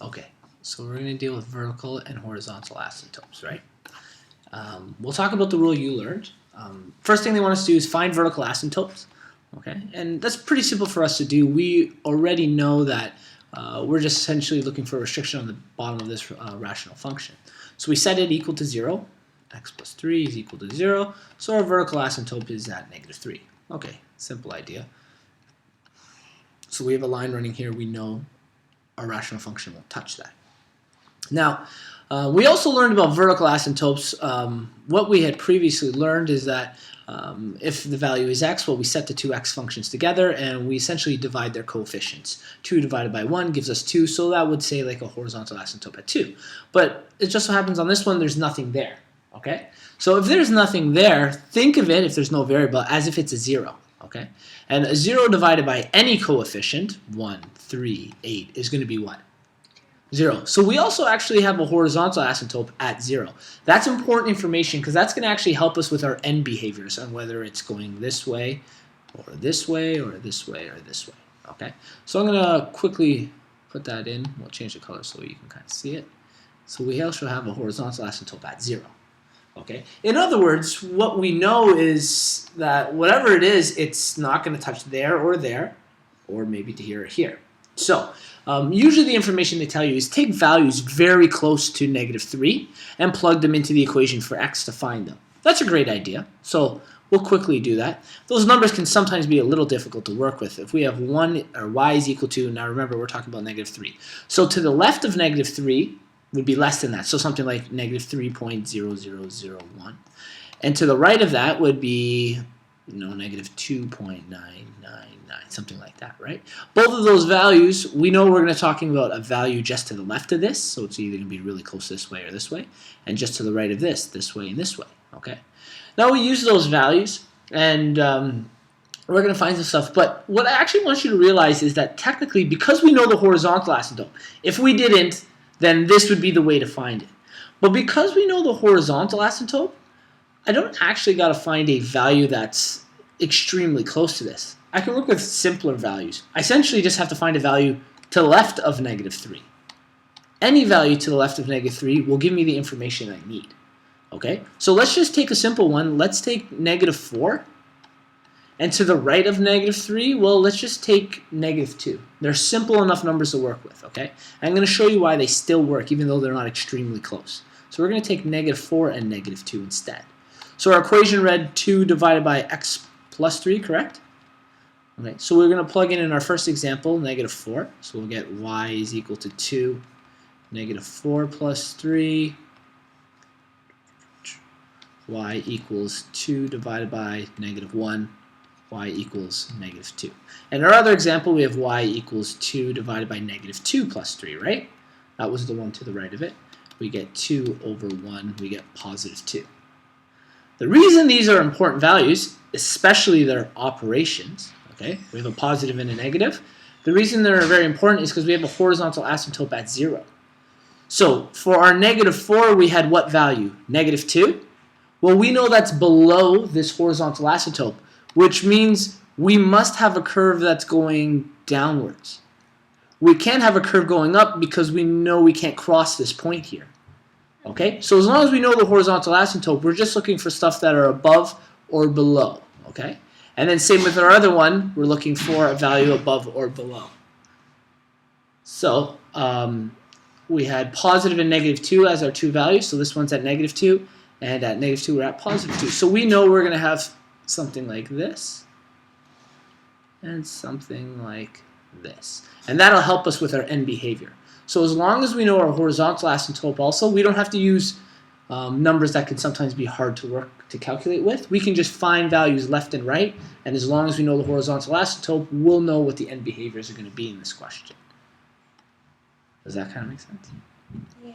Okay, so we're going to deal with vertical and horizontal asymptotes, right? We'll talk about the rule you learned. First thing they want us to do is find vertical asymptotes. Okay, and that's pretty simple for us to do. We already know that we're just essentially looking for a restriction on the bottom of this rational function. So we set it equal to 0. X plus 3 is equal to 0. So our vertical asymptote is at -3. Okay, simple idea. So we have a line running here. We know our rational function won't touch that. Now, we also learned about vertical asymptotes. What we had previously learned is that if the value is x, well, we set the two x functions together and we essentially divide their coefficients. 2 divided by 1 gives us 2, so that would say like a horizontal asymptote at 2. But it just so happens on this one there's nothing there. Okay? So if there's nothing there, think of it, if there's no variable, as if it's a 0. Okay? And a 0 divided by any coefficient, 1, 3, 8, is going to be what? 0. So we also actually have a horizontal asymptote at 0. That's important information because that's going to actually help us with our end behaviors on whether it's going this way or this way or this way or this way. Okay? So I'm going to quickly put that in. We'll change the color so you can kind of see it. So we also have a horizontal asymptote at 0. Okay? In other words, what we know is that whatever it is, it's not going to touch there, or maybe to here or here. So usually the information they tell you is take values very close to -3 and plug them into the equation for x to find them. That's a great idea. So we'll quickly do that. Those numbers can sometimes be a little difficult to work with. If we have 1 or y is equal to, now remember we're talking about -3. So to the left of -3 would be less than that. So something like -3.0001. And to the right of that would be, -2.999, something like that, right? Both of those values, we know we're going to talking about a value just to the left of this, so it's either going to be really close this way or this way, and just to the right of this way and this way, okay? Now we use those values, and we're going to find some stuff, but what I actually want you to realize is that technically, because we know the horizontal asymptote, if we didn't, then this would be the way to find it. But because we know the horizontal asymptote, I don't actually got to find a value that's extremely close to this. I can work with simpler values. I essentially just have to find a value to the left of -3. Any value to the left of -3 will give me the information I need. Okay? So let's just take a simple one. Let's take -4. And to the right of -3, well, let's just take -2. They're simple enough numbers to work with, okay? And I'm going to show you why they still work, even though they're not extremely close. So we're going to take -4 and -2 instead. So our equation read 2 divided by x plus 3, correct? Okay, so we're going to plug in our first example, -4. So we'll get y is equal to 2, -4 plus 3, y equals 2 divided by -1, y equals -2. And our other example, we have y equals 2 divided by -2 plus 3, right? That was the one to the right of it. We get 2 over 1, we get +2. The reason these are important values, especially their operations, okay, we have a positive and a negative, the reason they're very important is because we have a horizontal asymptote at 0. So for our -4, we had what value? -2? Well, we know that's below this horizontal asymptote, which means we must have a curve that's going downwards. We can't have a curve going up because we know we can't cross this point here. Okay? So as long as we know the horizontal asymptote, we're just looking for stuff that are above or below. Okay? And then same with our other one, we're looking for a value above or below. So we had positive and -2 as our two values. So this one's at -2, and at -2 we're at +2. So we know we're going to have something like this and something like this. And that'll help us with our end behavior. So as long as we know our horizontal asymptote also, we don't have to use numbers that can sometimes be hard to calculate with. We can just find values left and right, and as long as we know the horizontal asymptote, we'll know what the end behaviors are going to be in this question. Does that kind of make sense? Yeah.